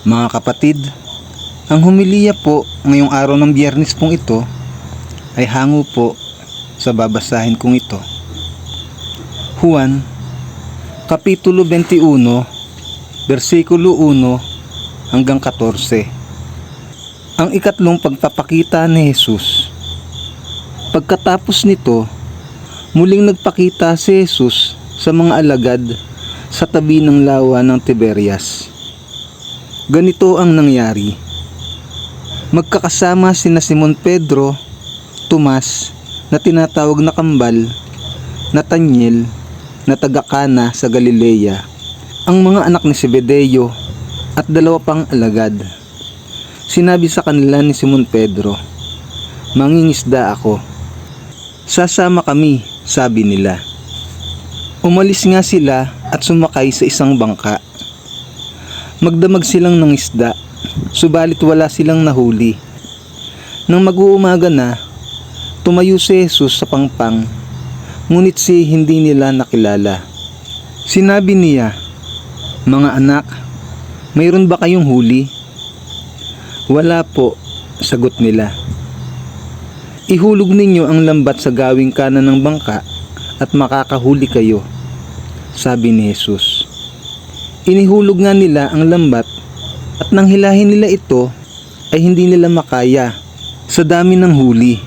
Mga kapatid, ang homilya po ngayong araw ng Biyernes pong ito ay hango po sa babasahin kong ito. Juan, Kapitulo 21, versikulo 1 hanggang 14. Ang ikatlong pagpapakita ni Jesus. Pagkatapos nito, muling nagpakita si Jesus sa mga alagad sa tabi ng lawa ng Tiberias. Ganito ang nangyari. Magkakasama sina Simon Pedro, Tomas na tinatawag na Kambal, Nathaniel na taga Cana sa Galilea, ang mga anak ni Zebedeo at dalawa pang alagad. Sinabi sa kanila ni Simon Pedro, "Mangingisda ako." "Sasama kami," sabi nila. Umalis nga sila at sumakay sa isang bangka. Magdamag silang ng isda, subalit wala silang nahuli. Nang mag-uumaga na, tumayo si Jesus sa pangpang, ngunit hindi nila nakilala. Sinabi niya, "Mga anak, mayroon ba kayong huli?" "Wala po," sagot nila. "Ihulog ninyo ang lambat sa gawing kanan ng bangka at makakahuli kayo," sabi ni Jesus. Inihulog nga nila ang lambat at nang hilahin nila ito ay hindi nila makaya sa dami ng huli.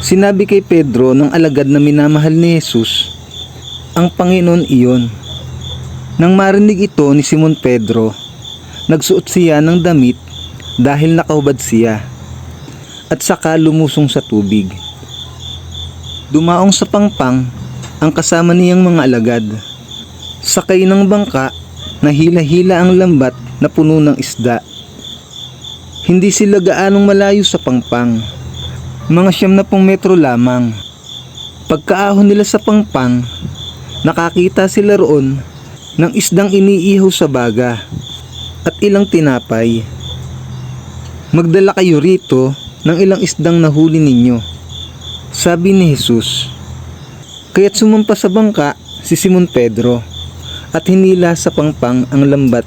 Sinabi kay Pedro ng alagad na minamahal ni Jesus, "Ang Panginoon iyon." Nang marinig ito ni Simon Pedro, nagsuot siya ng damit dahil nakahubad siya at saka lumusong sa tubig. Dumaong sa pangpang ang kasama niyang mga alagad. Sakay ng bangka, nahila-hila ang lambat na puno ng isda. Hindi sila gaanong malayo sa pangpang, mga 90 metro lamang. Pagkaahon nila sa pangpang, nakakita sila roon ng isdang iniihaw sa baga at ilang tinapay. "Magdala kayo rito ng ilang isdang nahuli ninyo," sabi ni Jesus. Kaya't sumampa sa bangka si Simon Pedro at hinila sa pangpang ang lambat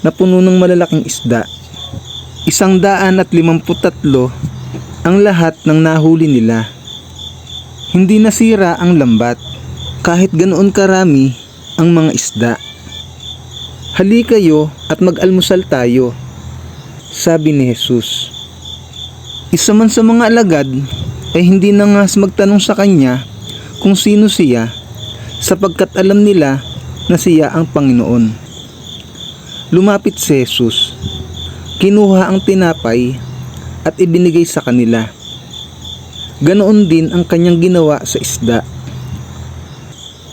na puno ng malalaking isda. 153 ang lahat ng nahuli nila. Hindi nasira ang lambat kahit ganoon karami ang mga isda. "Halika kayo at mag-almusal tayo," sabi ni Jesus. Isa man sa mga alagad ay hindi na nga magtanong sa kanya kung sino siya, sapagkat alam nila na siya ang Panginoon. Lumapit si Jesus, kinuha ang tinapay at ibinigay sa kanila. Ganoon din ang kanyang ginawa sa isda.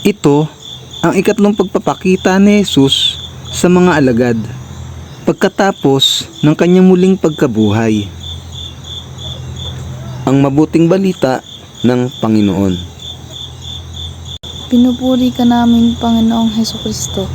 Ito ang ikatlong pagpapakita ni Jesus sa mga alagad pagkatapos ng kanyang muling pagkabuhay. Ang mabuting balita ng Panginoon. Pinupuri ka namin, Panginoong Hesukristo.